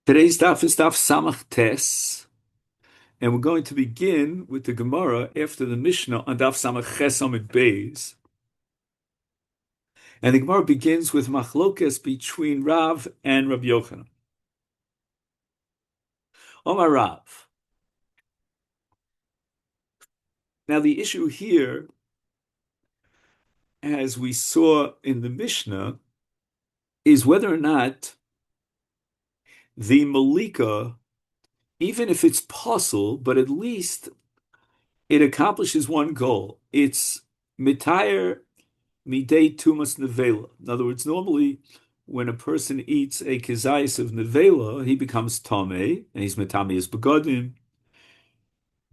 Today's daf is daf Samach Tes, and we're going to begin with the Gemara after the Mishnah on daf Samach Ches Amid Beis. And the Gemara begins with machlokes between Rav and Rabbi Yochanan. Omar Rav. Now the issue here, as we saw in the Mishnah, is whether or not the Malika, even if it's possible, but at least it accomplishes one goal. It's mitayr midei tumas nevela. In other words, normally when a person eats a kezayis of nevela, he becomes tameh, and he's metame as begodim.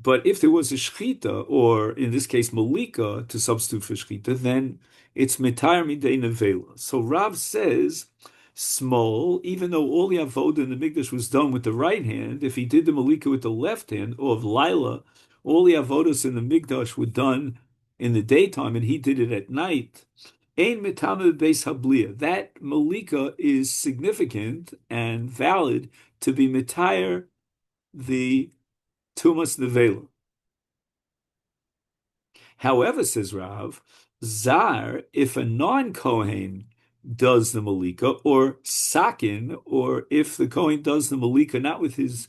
But if there was a shchita, or in this case malika, to substitute for shchita, then it's mitayr midei nevela. So Rav says, small, even though all the avodah in the mikdash was done with the right hand, if he did the malika with the left hand, or of Laila, all the avodas in the mikdash were done in the daytime, and he did it at night. Ein mitame beis hablia. That malika is significant and valid to be mitayr the tumas nevela. However, says Rav, zar, if a non-kohen does the malika, or sakin, or if the kohen does the malika not with his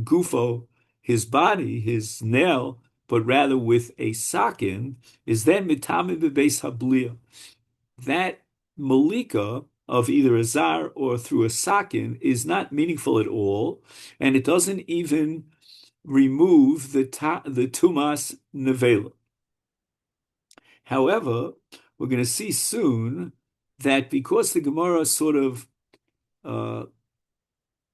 gufo, his body, his nail, but rather with a sakin, is then mitame bebeis hablia. That malika of either a zar or through a sakin is not meaningful at all, and it doesn't even remove the tumas nevela. However, we're going to see soon that because the Gemara sort of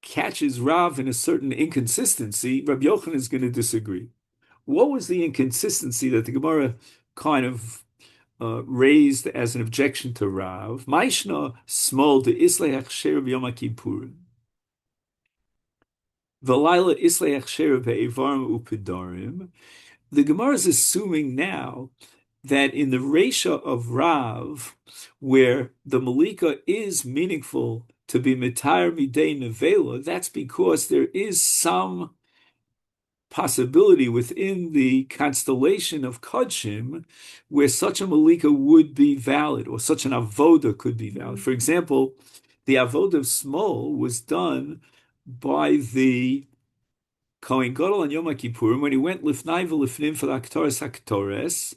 catches Rav in a certain inconsistency, Rabbi Yochanan is going to disagree. What was the inconsistency that the Gemara kind of raised as an objection to Rav? Maishna small de islay achsher b'yom kippurim. V'layla islay achsher be'evarim u'pedarim. The Gemara is assuming now that in the Reisha of Rav, where the Malika is meaningful to be Mitayr Midei Nevela, that's because there is some possibility within the constellation of Kodshim where such a Malika would be valid, or such an Avoda could be valid. For example, the Avoda of Smol was done by the Kohen Gadol on Yom Kippurim when he went Lifnai v'Lifnim for the Aktoris HaKtores,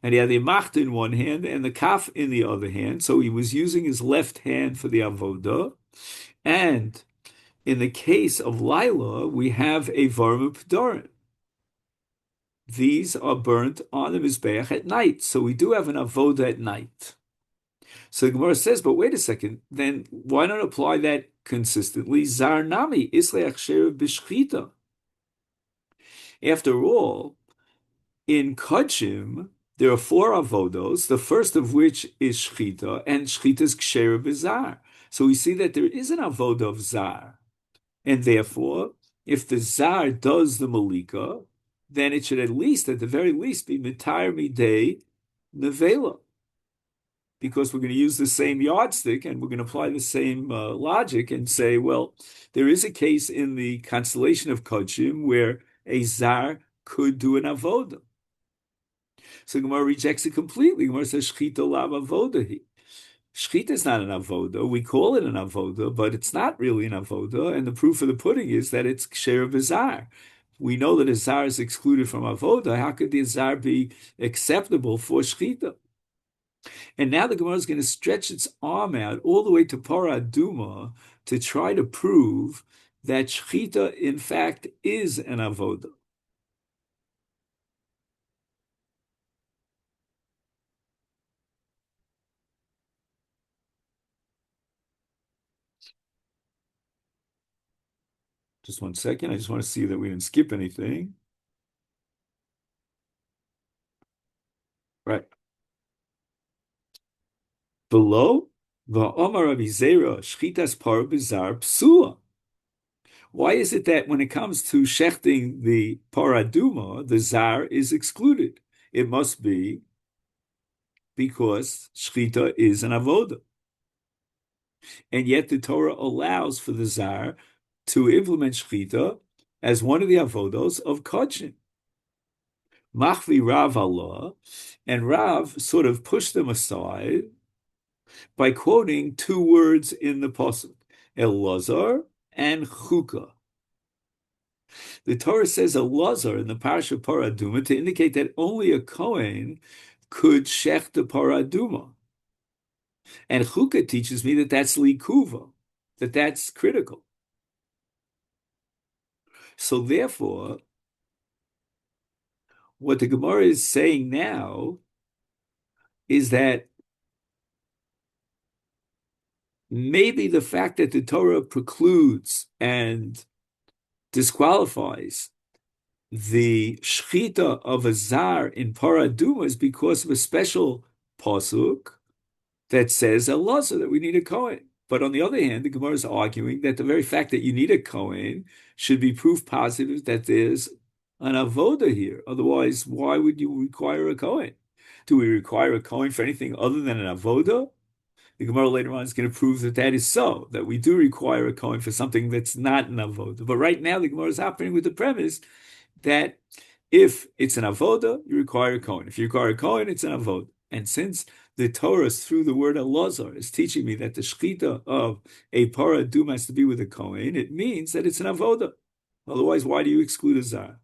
and he had the Macht in one hand and the Kaf in the other hand. So he was using his left hand for the Avodah. And in the case of Lila, we have a Varma P'darim. These are burnt on the Mizbeach at night. So we do have an Avodah at night. So the Gemara says, but wait a second, then why not apply that consistently? Zar Nami, Isleach Sherev B'Shchita. After all, in Kodshim, there are four avodos, the first of which is shchita, and shchita is ksheira b'zar. So we see that there is an avodah of zar. And therefore, if the zar does the malika, then it should at least, at the very least, be mitayr midei nevela. Because we're going to use the same yardstick and we're going to apply the same logic and say, well, there is a case in the constellation of Kodshim where a zar could do an avodah. So Gemara rejects it completely. Gemara says shchita lav avoda. Shchita is not an avoda. We call it an avoda, but it's not really an avoda. And the proof of the pudding is that it's ksher b'zar. We know that a zar is excluded from avoda. How could the zar be acceptable for shchita? And now the Gemara is going to stretch its arm out all the way to Paraduma to try to prove that shchita, in fact, is an avoda. Just one second. I just want to see that we didn't skip anything. Right. Below, Va'omar Rabbi Zera, Shchitas Par Bizar Psula. Why is it that when it comes to shechting the paraduma, the zar is excluded? It must be because shchita is an avoda. And yet the Torah allows for the zar to implement shchita as one of the avodos of kodshim. Machvi Rav Allah, and Rav sort of pushed them aside by quoting two words in the pasuk, Elazar and Chuka. The Torah says Elazar in the Parasha Paraduma to indicate that only a Kohen could shech the Paraduma. And Chuka teaches me that that's likuva, that that's critical. So therefore, what the Gemara is saying now is that maybe the fact that the Torah precludes and disqualifies the shchita of a zar in Paraduma is because of a special pasuk that says Elazar, that we need a Kohen. But on the other hand, the Gemara is arguing that the very fact that you need a Kohen should be proof positive that there's an avoda here. Otherwise, why would you require a Kohen? Do we require a Kohen for anything other than an avoda? The Gemara later on is going to prove that that is so, that we do require a Kohen for something that's not an avoda. But right now, the Gemara is operating with the premise that if it's an avoda, you require a Kohen. If you require a Kohen, it's an avoda. And since the Torah, through the word Elazar, is teaching me that the shchita of a paraduma has to be with a Kohen, it means that it's an avoda. Otherwise, why do you exclude a zar?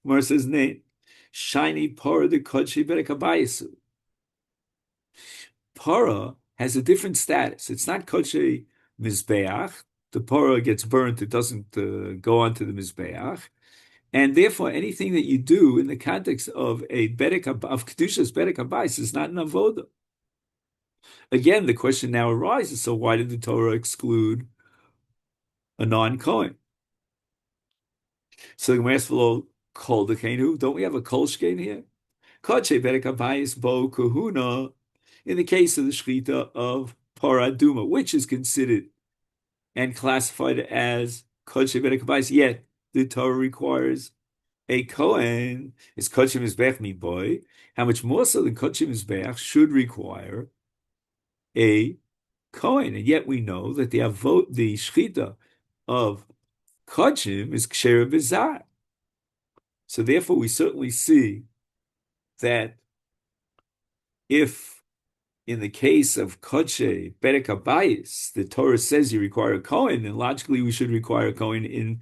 Gemara says, "Nay, shiny para de kodshi berekabayisu." Para has a different status. It's not kodshi mizbeach. The para gets burnt; it doesn't go onto the mizbeach. And therefore, anything that you do in the context of a bedek of kedushas bedek habayis is not an avoda. Again, the question now arises: so why did the Torah exclude a non-kohen? So the Gemara asks, kol dekenu, don't we have a kol shkein here? Kodshe bedek habayis bo kahuna, in the case of the shchita of paraduma, which is considered and classified as kodshe bedek habayis, yet the Torah requires a Kohen. Is Kodshim Mizbech mi boy? How much more so than Kodshim Mizbech should require a Kohen? And yet we know that the shchita of Kodshim is Ksher Bizar. So therefore we certainly see that if in the case of Kodshe Bedek Habayis, the Torah says you require a Kohen, then logically we should require a Kohen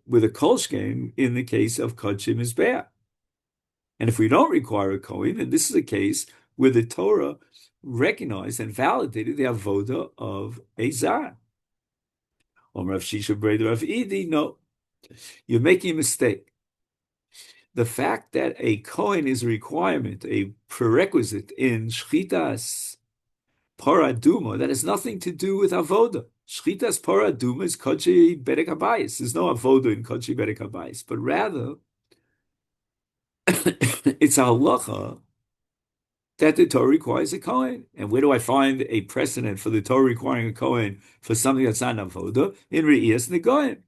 with a kolshkein in the case of Kodshe Mizbeach. And if we don't require a Kohen, then this is a case where the Torah recognized and validated the avoda of a zar. Rav Shisha Breder Rav Idi, no, you're making a mistake. The fact that a Kohen is a requirement, a prerequisite in Shchitas Paraduma, that has nothing to do with avoda. Shchitas Paraduma is Kodshi Bedek Habayis. There's no avoda in Kodshi Bedek Habayis, but rather it's a halacha that the Torah requires a Kohen. And where do I find a precedent for the Torah requiring a Kohen for something that's not an avoda? In Re'iyas Negoim.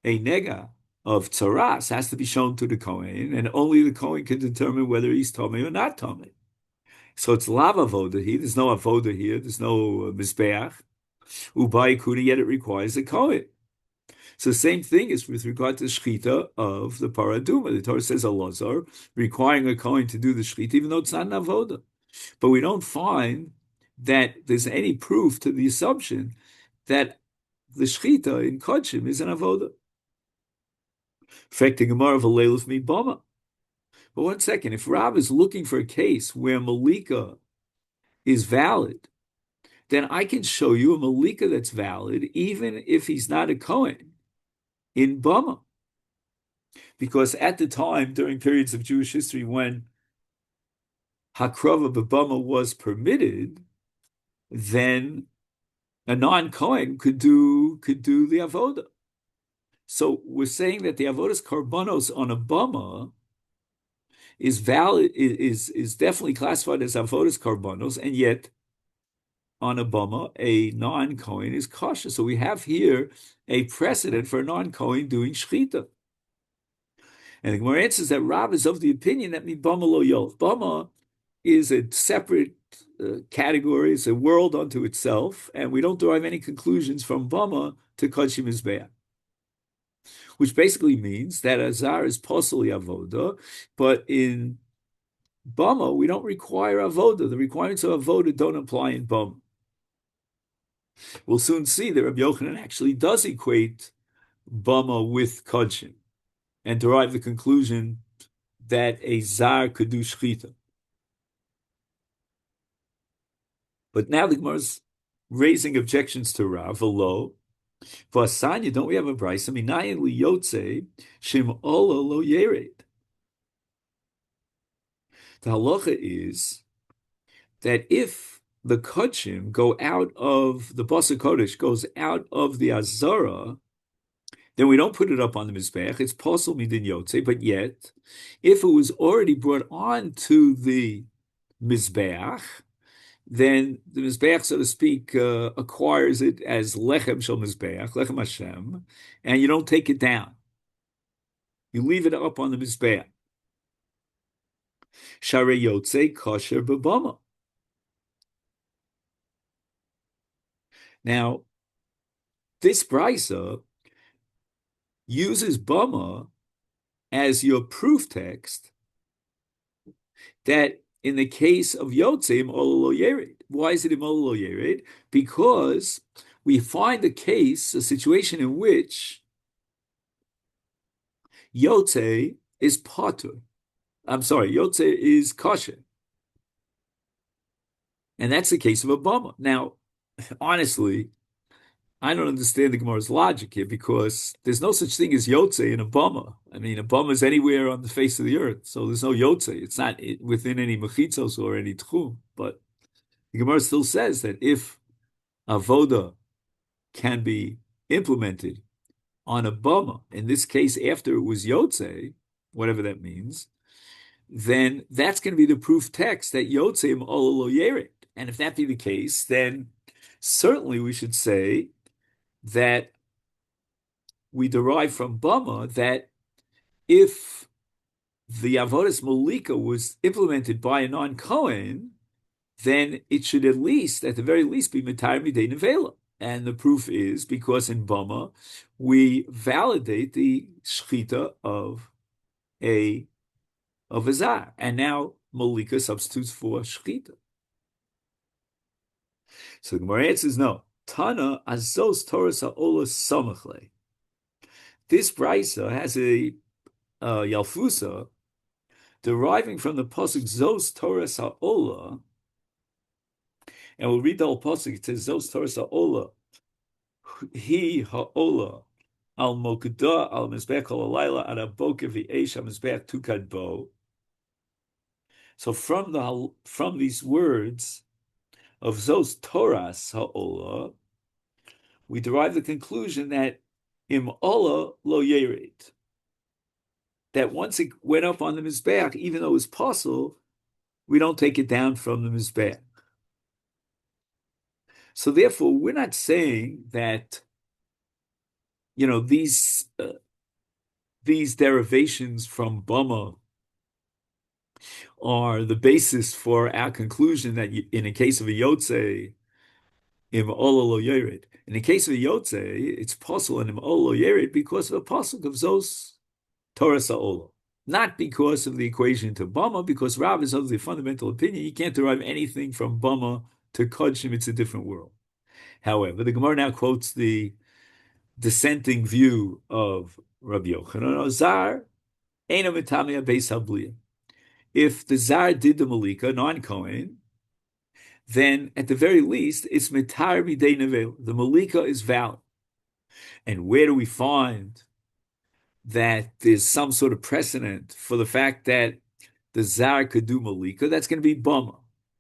A nega of tzaras has to be shown to the Kohen, and only the Kohen can determine whether he's tomei or not tomei. So it's lav avoda here. There's no avoda here. There's no mizbeach. Ubai kuna, yet it requires a Kohen. So the same thing is with regard to the shchita of the paraduma. The Torah says Elazar, requiring a Kohen to do the shchita, even though it's not an avoda. But we don't find that there's any proof to the assumption that the shchita in Kodshim is an avoda. Affecting Gemara of a leiluf mi bama. But one second, if Rav is looking for a case where Malika is valid, then I can show you a Malika that's valid even if he's not a Kohen in Bama. Because at the time, during periods of Jewish history when Hakrava b'Bama was permitted, then a non-Kohen could do the Avodah. So we're saying that the Avodas Karbanos on a Bama is valid, is definitely classified as Avodas Karbanos, and yet on a Bama, a non-Kohen is kosher. So we have here a precedent for a non-Kohen doing Shechita. And the Gemara answers that Rav is of the opinion that mi Bama lo yol. Bama is a separate category, it's a world unto itself, and we don't derive any conclusions from Bama to Kodshi Mizbeach, which basically means that Azar is possibly Avoda, but in Bama, we don't require Avoda. The requirements of Avoda don't apply in Bama. We'll soon see that Rabbi Yochanan actually does equate Bama with Kodshim and derive the conclusion that a Zar could do Shchita. But now the Gemara is raising objections to Rav, Alo. V'asanya, don't we have a brisa? Minayin liyotze shim ola lo yered. The halacha is that if the kodshim go out of the Basa Kodesh, goes out of the Azara, then we don't put it up on the Mizbeach. It's possible midin yotze, but yet, if it was already brought on to the Mizbeach, then the Mizbeach, so to speak, acquires it as Lechem Shel Mizbeach, Lechem Hashem, and you don't take it down. You leave it up on the Mizbeach. Sharei Yotze Kosher B'Bama. Now, this brisa uses Bama as your proof text that in the case of Yotze, Im Ola Lo Yered. Why is it Im Ola Lo Yered? Because we find a situation in which Yotze is Patur. Yotze is kosher. And that's the case of a Bama. Now, honestly, I don't understand the Gemara's logic here because there's no such thing as Yotze in a Bama. I mean, a Bama is anywhere on the face of the earth, so there's no Yotze. It's not within any Mechitzos or any Tchum. But the Gemara still says that if Avoda can be implemented on a Bama, in this case, after it was Yotze, whatever that means, then that's going to be the proof text that Yotze Im Ola Lo Yered. And if that be the case, then certainly we should say that we derive from Bama that if the Avodas Malika was implemented by a non-Kohen, then it should at the very least, be Mitar Midei Nevela. And the proof is because in Bama, we validate the Shchita of a Zar. And now Malika substitutes for Shchita. So the Gemara answers no. Tana azos Torah ha'ola samachle. This brisa has a yalfusa deriving from the pasuk zos Torah ha'ola, and we'll read the whole pasuk. It says zos Torah ha'ola, he ha'ola al mokda al mizbech al alayla ad aboker v'eish al mizbech tukad bo. So from these words of Zos Toras Ha'ola, we derive the conclusion that Im Ola Lo Yered, that once it went up on the Mizbeach, even though it was possible, we don't take it down from the Mizbeach. So therefore, we're not saying that, these derivations from Bama are the basis for our conclusion that in a case of a Yotze, Im Ola Lo Yered. In the case of a Yotze, it's possible in Im Ola Lo Yered because of a pasuk of Zos Torah Sa'ola. Not because of the equation to Bama, because Rav is of the fundamental opinion, you can't derive anything from Bama to Kodshim, it's a different world. However, the Gemara now quotes the dissenting view of Rabbi Yochanan, Zar, Eina Mitamia Beis Habliya. If the Zar did the Malika, non-Kohen, then at the very least, it's Mitar Midei Nevel. The Malika is valid. And where do we find that there's some sort of precedent for the fact that the Zar could do Malika? That's going to be Bama.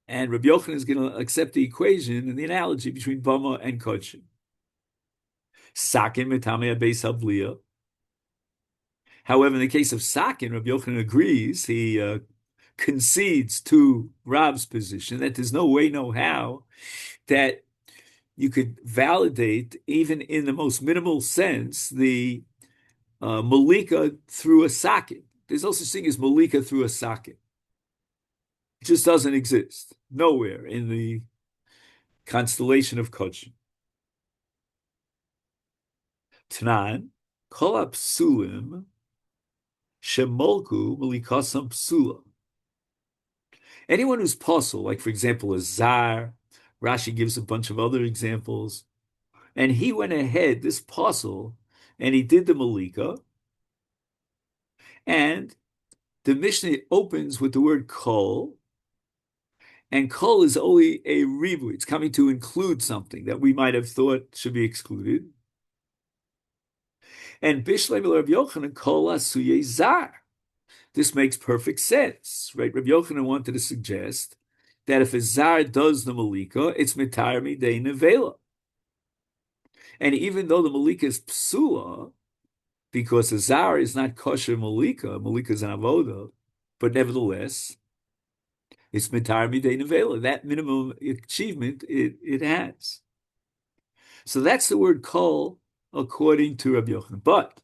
And Rabbi Yochanan is going to accept the equation and the analogy between Bama and Kodshim. Sakin Mitamia Beis Habliya. However, in the case of Sakin, Rabbi Yochanan agrees, he concedes to Rav's position that there's no way, no how, that you could validate, even in the most minimal sense, the Malika through a Sakin. There's no such thing as Malika through a Sakin. It just doesn't exist nowhere in the constellation of Kodshim. Tanan, kol psulim shemolku melikasam psula. Anyone who's puzzle, like for example, a zar, Rashi gives a bunch of other examples, and he went ahead, this puzzle, and he did the malika, and the Mishnah opens with the word kol, and kol is only a rivu. It's coming to include something that we might have thought should be excluded. And Bishlem Rabbi Yochanan kol asuye zar. This makes perfect sense, right? Rabbi Yochanan wanted to suggest that if a zar does the malika, it's mitar midei nevela. And even though the malika is psula, because a zar is not kosher malika, malika is an avoda, but nevertheless, it's mitar midei nevela. That minimum achievement it has. So that's the word kol according to Rabbi Yochanan. But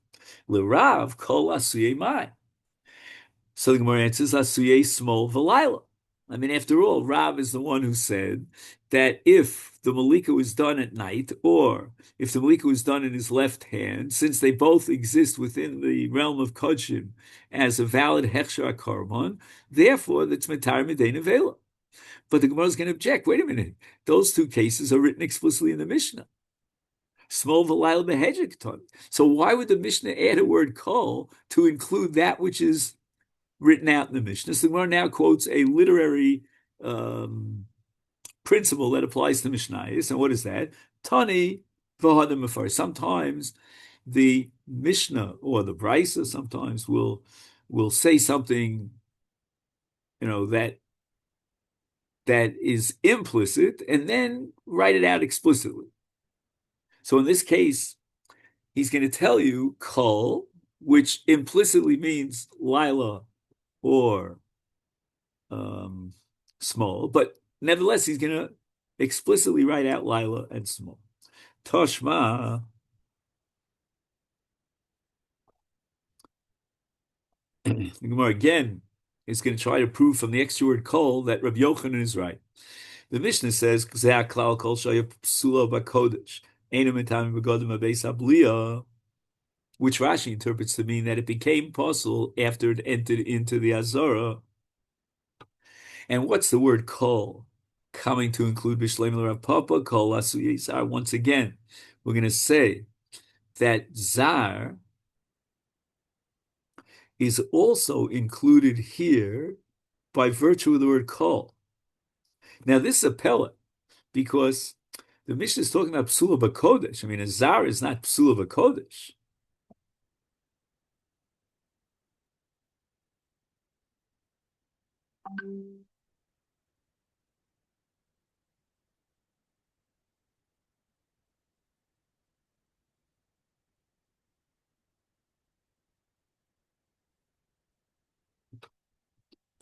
l'Rav kol asuye mai. So the Gemara answers asuye small v'layla. I mean, after all, Rav is the one who said that if the malika was done at night, or if the malika was done in his left hand, since they both exist within the realm of kodshim as a valid hechsher korban, therefore that's mitar midei nevela. But the Gemara is going to object. Wait a minute; those two cases are written explicitly in the Mishnah. Small v'layla behedjekton. So why would the Mishnah add a word kol to include that which is written out in the Mishnah? So the Gemara now quotes a literary principle that applies to Mishnayos. And what is that? Tani v'hadam mefar. Sometimes the Mishnah or the Brisa sometimes will say something, that is implicit, and then write it out explicitly. So in this case, he's going to tell you kol, which implicitly means Lila or small, but nevertheless, he's going to explicitly write out Lila and small. Toshma. The Gemara again is going to try to prove from the extra word kol that Rabbi Yochanan is right. The Mishnah says, which Rashi interprets to mean that it became possible after it entered into the Azara. And what's the word kol? Coming to include Bishleim Rav Papa, kol asuye zar. Once again, we're going to say that zar is also included here by virtue of the word kol. Now, this is a pellet, because the Mishnah is talking about psula b'kodesh. I mean, a zar is not psula b'kodesh.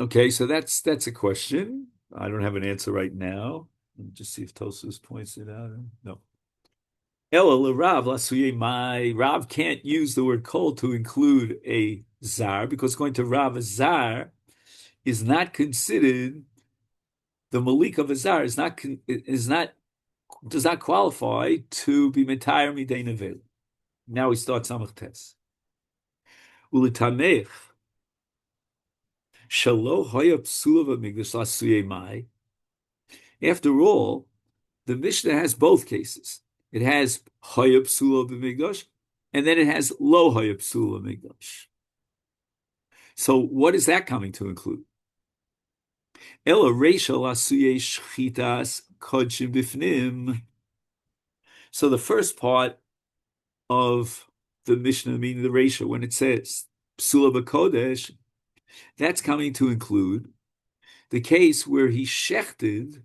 Okay, so that's a question. I don't have an answer right now. Let me just see if Tosus points it out. No. Ela Rav lasuye my. Rav can't use the word kol to include a zar, because going to Rav, a zar is not considered, the malik of a zar does not qualify to be metayr midei nevel. Now we start samach tes. Ulitamech shalo hoya psula v'migdash lasuye mai. After all, the Mishnah has both cases. It has hoya psula b'migdash, and then it has lo hoya psula migdash. So what is that coming to include? Ela reisha lasuye shchitas kodshim bifnim. So the first part of the Mishnah, meaning the reisha, when it says psula b'kodesh, that's coming to include the case where he shechted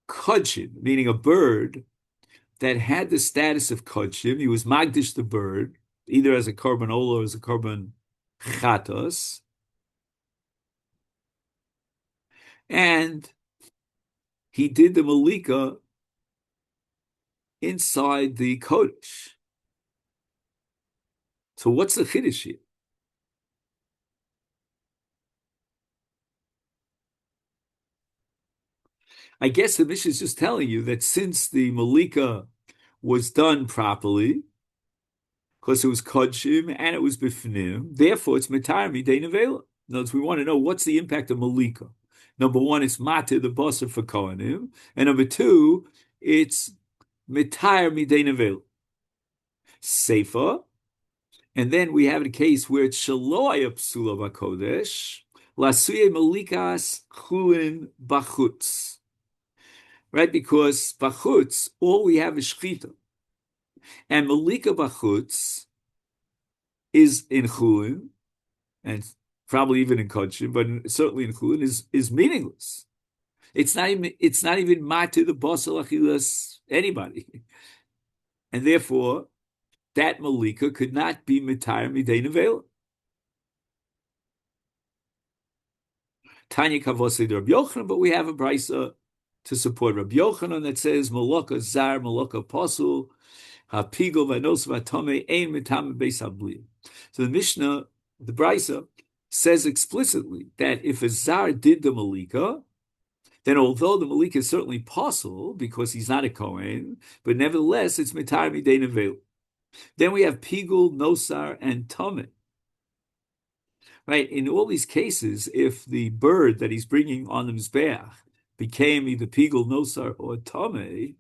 kodshim, meaning a bird that had the status of kodshim. He was magdish the bird, either as a korban olah or as a korban chatos, and he did the malika inside the kodesh. So what's the chiddush here? I guess the Mishnah is just telling you that since the Malika was done properly, because it was Kodshim and it was Bifnim, therefore it's Matar Midei Nevela. In other words, we want to know what's the impact of Malika. Number one, it's Matir the Basar for Kohanim, and number two, it's Matar Midei Nevela. Sefer, and then we have a case where it's Shaloya Psula Bakodesh, Lasuye Malikas Chulin Bachutz. Right? Because Bachutz, all we have is Shchita. And Malika Bachutz is in Chulin, and probably even in Kodshim, but certainly in Chulin, is meaningless. It's not even Mati the Basal Achilas anybody. And therefore, that Malika could not be Mitayr Midei Nevela. Tanya Kavosei Rabbi Yochanan, but we have a brisa to support Rabbi Yochanan that says Malaka Zar, Malaka Pasul, HaPigel Vanos Vatome Ein Mitam Beis Habliya. So the Mishnah, the brisa, says explicitly that if a Zar did the Malika, then although the Malika is certainly Pasul because he's not a Kohen, but nevertheless it's Mitayr Midei Nevela. Then we have Pigul, Nosar, and Tomei. Right? In all these cases, if the bird that he's bringing on the Mizbeach became either Pigul, Nosar, or Tomei,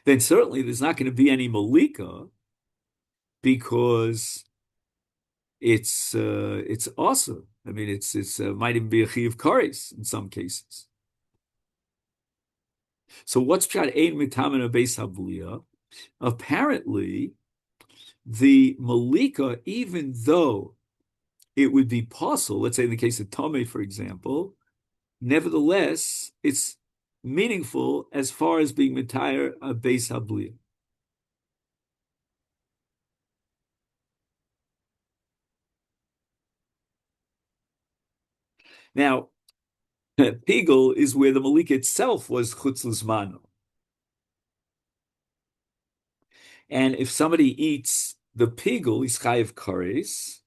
then certainly there's not going to be any Malika because it's awesome. I mean, it's might even be a Chiv Kares in some cases. So what's Pshat Ein Mitamin Beis Habliya? Apparently, the Malika, even though it would be possible, let's say in the case of Tomei, for example, nevertheless, it's meaningful as far as being Mitayr a Beis Habliya. Now, Pigel is where the Malika itself was Chutz L'Zmano. And if somebody eats the Pigel, he's Chayiv Kares.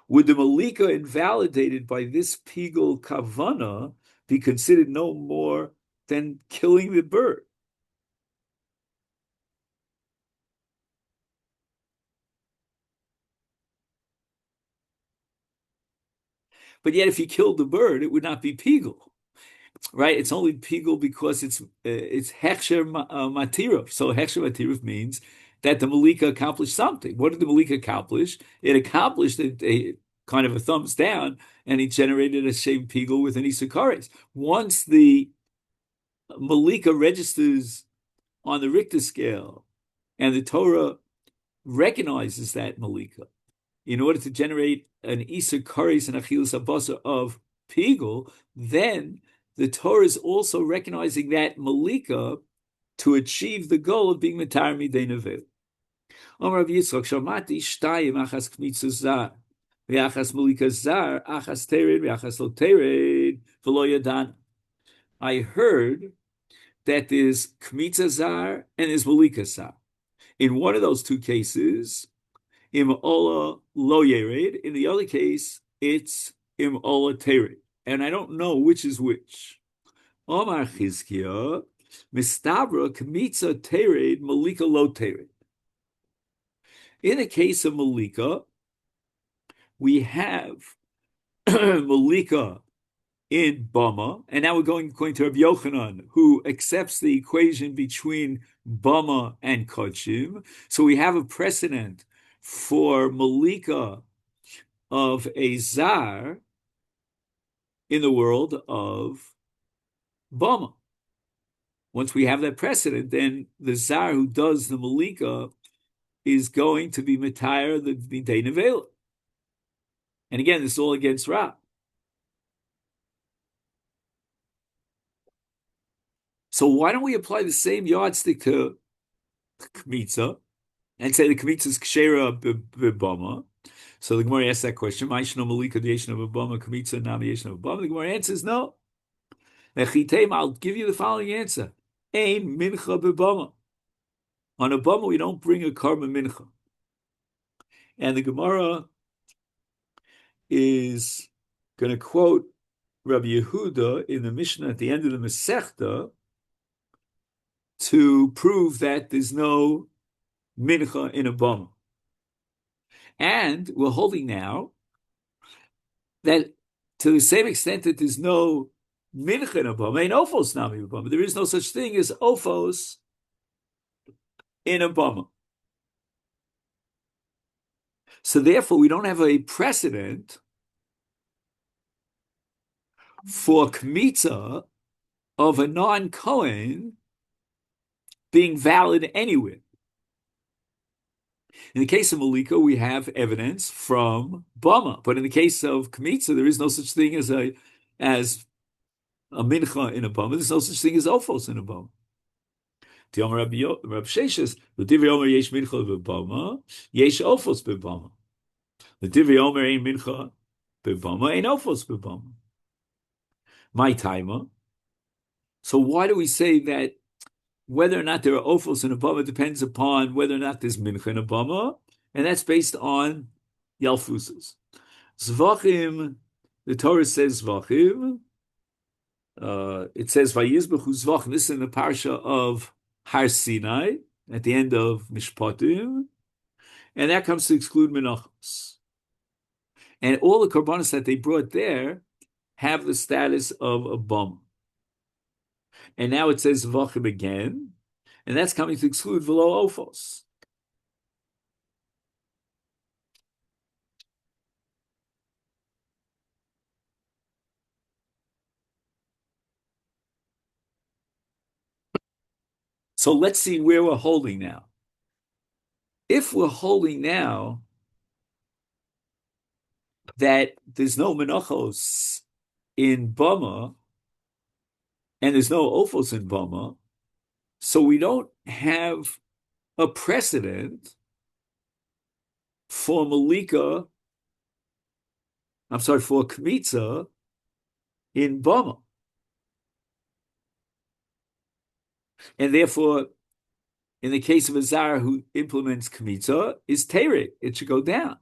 Would the Malika invalidated by this Pigel Kavana be considered no more than killing the bird? But yet, if he killed the bird, it would not be Pigel, right? It's only Pigel because it's Hechsher Matirov. So Hechsher Matirov means that the Malika accomplished something. What did the Malika accomplish? It accomplished a kind of a thumbs down, and he generated a Shem Pigel with an Isakares. Once the Malika registers on the Richter scale, and the Torah recognizes that Malika, in order to generate an Isakares and Achilas Abasa of Pigel, then the Torah is also recognizing that Malika to achieve the goal of being Matar Midei Nevela. Amar Rav Yitzchak, Shamati Shtayim Achas Kmitzus Zar, V'Achas Malika Zar, Achas Tered, V'Achas Lo Tered, V'Lo Yadan. I heard that there's Kmitza Zar and there's Malika Zar. In one of those two cases, Im Ola Lo Yered. In the other case, it's Im Ola Tered. And I don't know which is which. Omar Chizkiah, Mistabra Kmitza Tered, Malika Lo Tered. In the case of Malika, we have Malika in Bama, and now we're going to Rabbi Yochanan, who accepts the equation between Bama and Kodshim. So we have a precedent for Malika of a Zar in the world of Bama. Once we have that precedent, then the Zar who does the Malika is going to be Matayr the Midei Nevela. And again, this is all against Ra. So why don't we apply the same yardstick to Kmitza and say the Kmitza is Kshera B'Bama? So the Gemara asks that question, Ma'ishno Malika D'Yeshno B'Bama, Kmitza Nam Yeshno B'Bama. The Gemara answers no. I'll give you the following answer. Ein Mincha B'Bama. On a Bama, we don't bring a Karma Mincha. And the Gemara is going to quote Rabbi Yehuda in the Mishnah at the end of the Masechta to prove that there's no mincha in a bama. And we're holding now that to the same extent that there's no mincha in a bama, ain't ophos nami bama. There is no such thing as ophos in a bama. So therefore, we don't have a precedent for kmitza of a non-Kohen being valid anywhere. In the case of Malika, we have evidence from Bama, but in the case of Kmitza, there is no such thing as a mincha in a Bama. There's no such thing as Ophos in a Bama. Tiom Rabbi Sheshes, the Divrei Omer yesh mincha bebama, yesh Ophos bebama. The Divrei Omer ein mincha bebama, ein Ophos bebama. My timer. So why do we say that whether or not there are ophos in a bama depends upon whether or not there's mincha in a bama, and that's based on yalfuses. Zevachim, the Torah says Zevachim. It says Vayizbechu Zevachim. This is in the parsha of Har Sinai at the end of Mishpatim, and that comes to exclude menachos. And all the korbanos that they brought there have the status of a bama. And now it says Zevachim again, and that's coming to exclude velo ophos. So let's see where we're holding now. If we're holding now that there's no menachos in bama and there's no ophos in bama, so we don't have a precedent for Malika, for Kmitza in bama. And therefore, in the case of a Zar who implements Kmitza, is Terek. It should go down.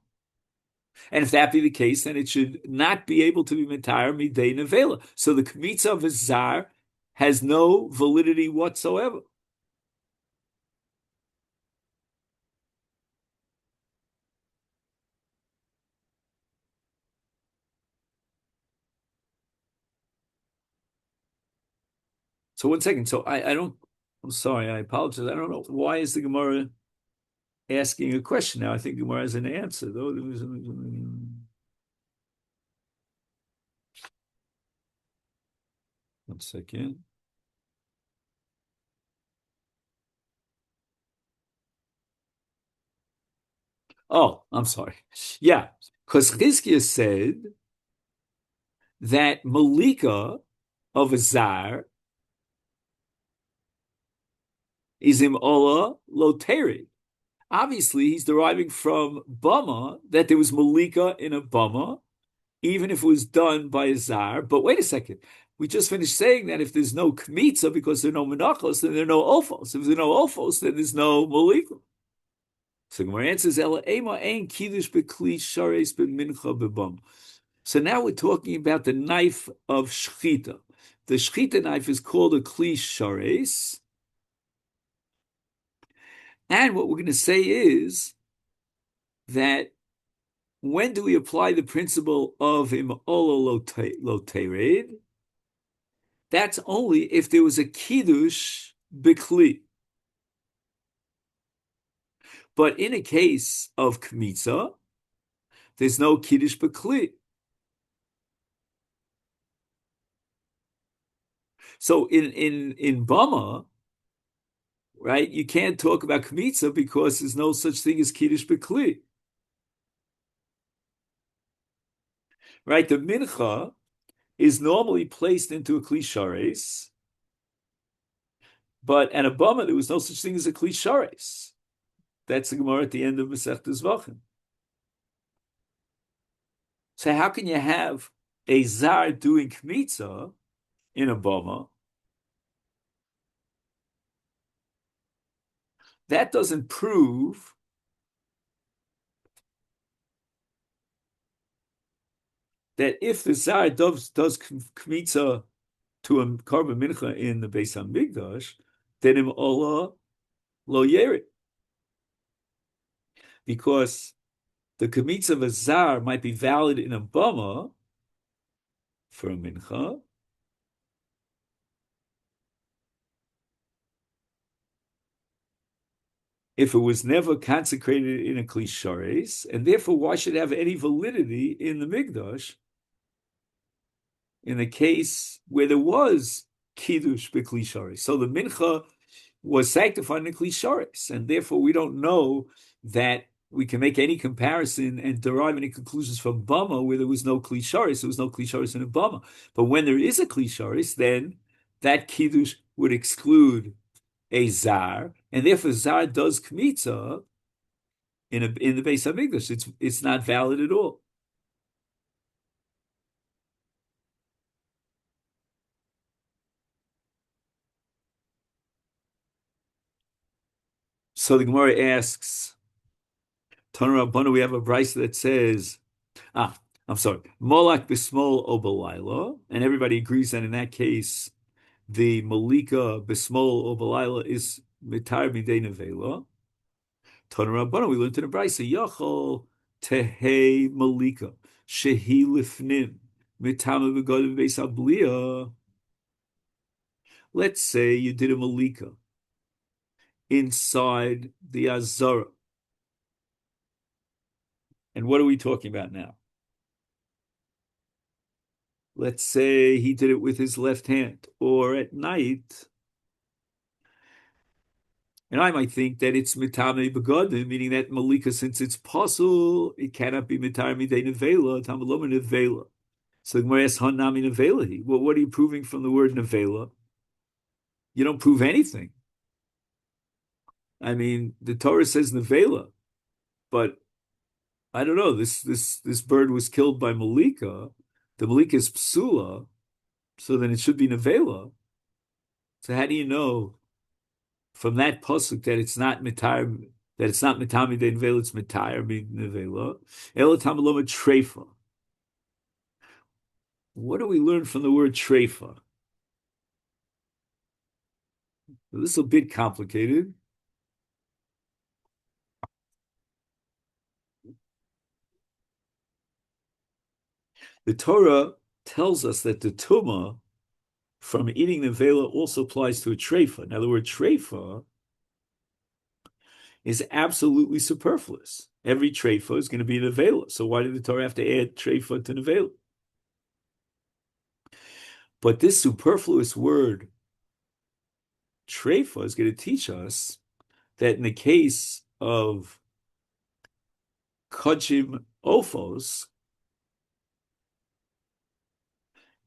And if that be the case, then it should not be able to be Mitayar Midei Nevela. So the Kmitza of a Zar has no validity whatsoever. So 1 second. So I'm sorry, I apologize. I don't know. Why is the Gemara asking a question now? I think the Gemara has an answer, though. 1 second. Oh, I'm sorry. Yeah, because Chizkiah said that Malika of a Zar is im Ola Loteri. Obviously, he's deriving from Bama that there was Malika in a Bama, even if it was done by a Zar. But wait a second. We just finished saying that if there's no Kmitza because there are no Menachos, then there are no Ophos. If there are no Ophos, then there's no Malika. So Gemara answers, Ela Ema Ein Kiddush Bekli Shares B'Mincha B'Bam. So now we're talking about the knife of Shchita. The Shchita knife is called a Kli Shares. And what we're going to say is that when do we apply the principle of Im Olo Lotered? That's only if there was a Kiddush B'Kli. But in a case of Kmitza, there's no Kiddush B'Kli. So in Bama, right, you can't talk about Kmitza because there's no such thing as Kiddush B'Kli. Right, the Mincha is normally placed into a Kli Shares, but at a Bama, there was no such thing as a Kli Shares. That's the Gemara at the end of Maseches Zevachim. So how can you have a Zar doing Kmitza in a Bama? That doesn't prove that if the Zar does kmitza to a korban mincha in the Beis Hamikdash, then im ola lo yerit, because the kmitza of a Zar might be valid in a bama for a mincha, if it was never consecrated in a klishares, and therefore why should it have any validity in the Mikdash in the case where there was kiddush b'klishares? So the mincha was sanctified in klishares, and therefore we don't know that we can make any comparison and derive any conclusions from bama where there was no klishares. There was no klishares in a bama, but when there is a klishares, then that kiddush would exclude a zar, and therefore zar does kmitza in the Beis Hamikdash. It's not valid at all. So the Gemara asks, Tana Rabbana, we have a brisa that says, I'm sorry, Molak b'smol o b'layla, and everybody agrees that in that case, the Malika b'smol o b'layla is mitar b'dei nevela. Tana Rabbana, we learned in the brisa, Yachol tehei Malika, shehi lifnim, mitama b'godim b'beis habliya. Let's say you did a Malika inside the Azara. And what are we talking about now? Let's say he did it with his left hand, or at night. And I might think that it's mitame begodim, meaning that malika, since it's possible, it cannot be mitame de nevela, tamaloma nevela. So the Gemara asks, hanami nevela. Well, what are you proving from the word nevela? You don't prove anything. I mean, the Torah says nevela, but I don't know. This bird was killed by malika. The malika is psula, so then it should be nevela. So how do you know from that pasuk that it's not mitar, that it's not mitami de nevela, it's mitar nevela? Elatam treifa. What do we learn from the word treifa? Well, this is a bit complicated. The Torah tells us that the tuma from eating the nevela also applies to a treifa. Now, the word treifa is absolutely superfluous. Every treifa is going to be a nevela. So why did the Torah have to add treifa to nevela? But this superfluous word, treifa, is going to teach us that in the case of kachim ophos,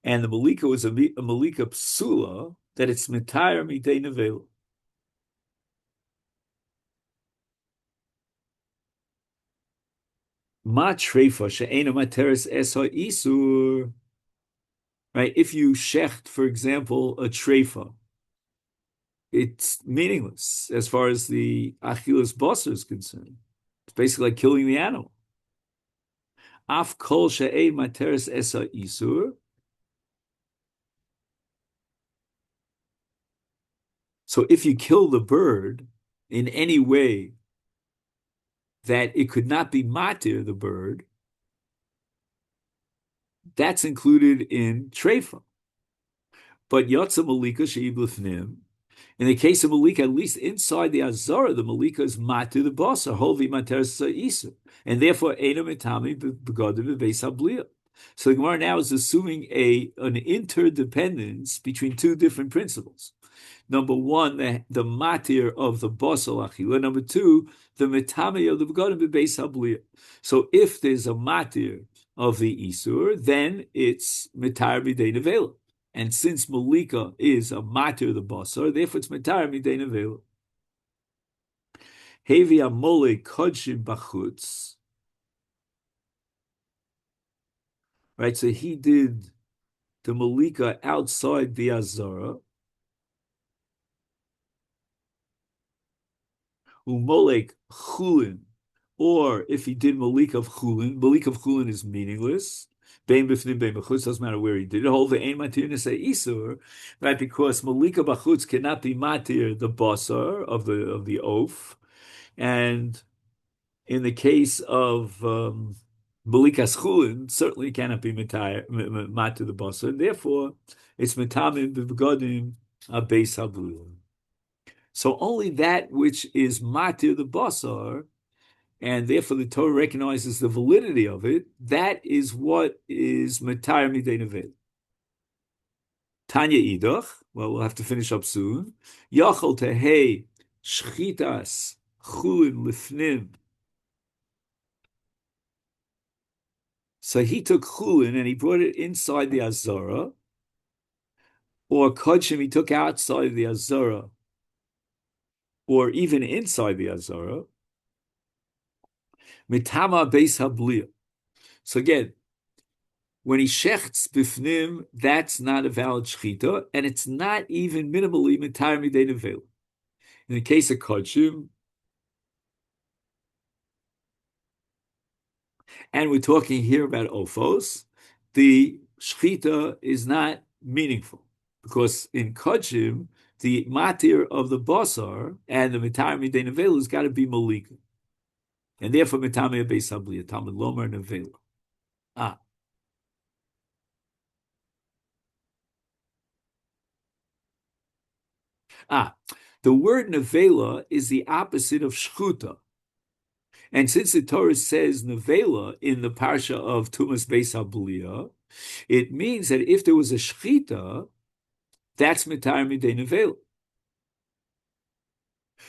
and the malika was a malika psula, that it's mitayar midei nevela. Ma treifa she'ena materes es ha'isur. Right? If you shecht, for example, a treifa, it's meaningless as far as the achilas basar is concerned. It's basically like killing the animal. Af kol she'ein materes es ha'isur. So if you kill the bird in any way that it could not be matir, the bird, that's included in treifa. But yotza malika she'ib lifnim, in the case of malika, at least inside the azara, the malika is matir the basar, holvi materes isur, and therefore ena mitami begodim bebeis habliya. So the Gemara now is assuming an interdependence between two different principles. Number one, the matir of the basal achila. Number two, the metame of the begodim bebeis habliya. So if there's a matir of the isur, then it's mitar b'dei nevela. And since malika is a matir of the basar, therefore it's mitar b'dei nevela. Hevi amole kodshim bachutz. Right, so he did the malika outside the azara. Umolek chulin, or if he did malik of chulin is meaningless. bein b'fnim, bein b'chutz, doesn't matter where he did it. Hold the ein matir nisei isur, right? Because malika b'chutz cannot be matir the basar of the oaf, and in the case of Malikas Chulin, certainly cannot be matir the basar. Therefore, it's matamim b'begadim abeis habulim. So only that which is matir the basar, and therefore the Torah recognizes the validity of it, that is what is matir midei nevel. Tanya idach, well, we'll have to finish up soon. Yachol tehei shchitas chulin lifnim. So he took chulin and he brought it inside the azara, or kodshim he took outside the azara, or even inside the azara. Mitama beis habliya. So again, when he shechts bifnim, that's not a valid shchita, and it's not even minimally mitar midei nevel. In the case of kodshim, and we're talking here about ophos, the shchita is not meaningful, because in kodshim, the matir of the basar and the mitar midei nevel has got to be malika. And therefore, mitame beis habliya, talmud lomer nevela. The word nevela is the opposite of shchuta. And since the Torah says nevela in the parsha of Tumas Beis Habliya, it means that if there was a shchita, that's mitar midei nevela.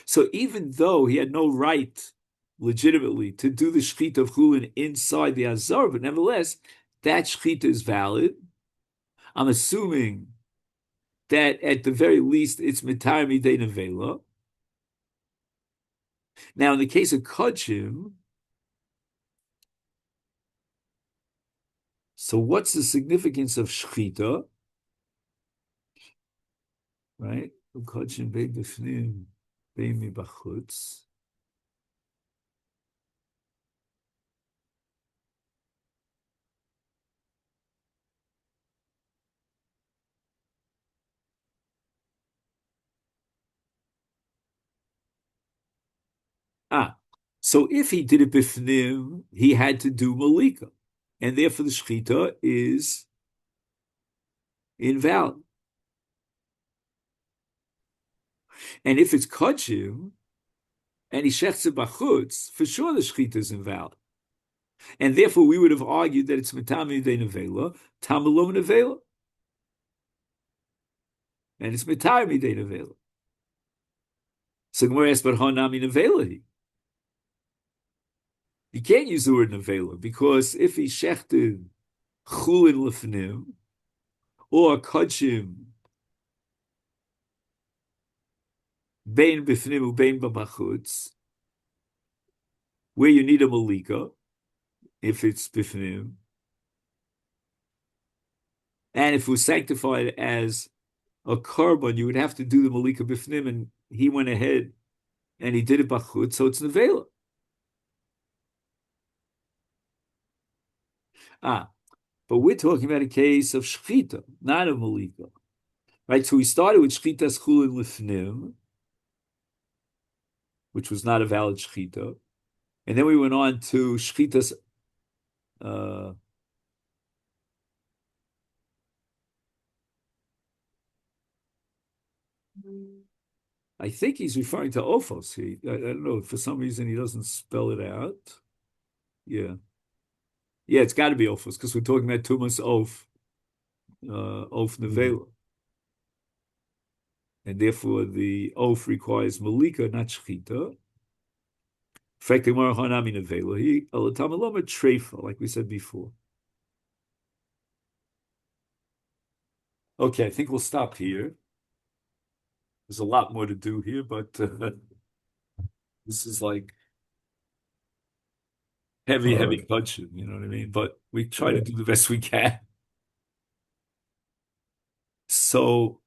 So even though he had no right legitimately to do the shchita of chulin inside the azar, but nevertheless, that shchita is valid. I'm assuming that at the very least it's mitar midei nevela. Now, in the case of kodshim, so what's the significance of shchita? Right? Kodshim bein b'fnim, bein mibachutz. So if he did it b'fnim, he had to do malika, and therefore the shchita is invalid. And if it's kodshim, and he shechts it b'chutz, for sure the shchita is invalid. And therefore we would have argued that it's mitami de nevela, tamalum nevela. And it's mitami de nevela. So Gemara asks, but honami nevela. You can't use the word nevela, because if he shechted chulin lefnim, or kodshim bein b'fnim u bein b'machutz, where you need a malika, if it's b'fnim, and if it was sanctified as a korban, you would have to do the malika b'fnim, and he went ahead and he did it b'chutz, so it's nevela. But we're talking about a case of shchita, not a malika. Right? So we started with shchitas chulin lifnim, which was not a valid shchita. And then we went on to shchitas I think he's referring to ophos. I don't know, for some reason he doesn't spell it out. Yeah. Yeah, it's got to be ophos, because we're talking about tumas oaf nevela. And therefore the oaf requires malika, not shchita. Like we said before. Okay, I think we'll stop here. There's a lot more to do here, but this is like heavy punching, you know what I mean? But we try to do the best we can. So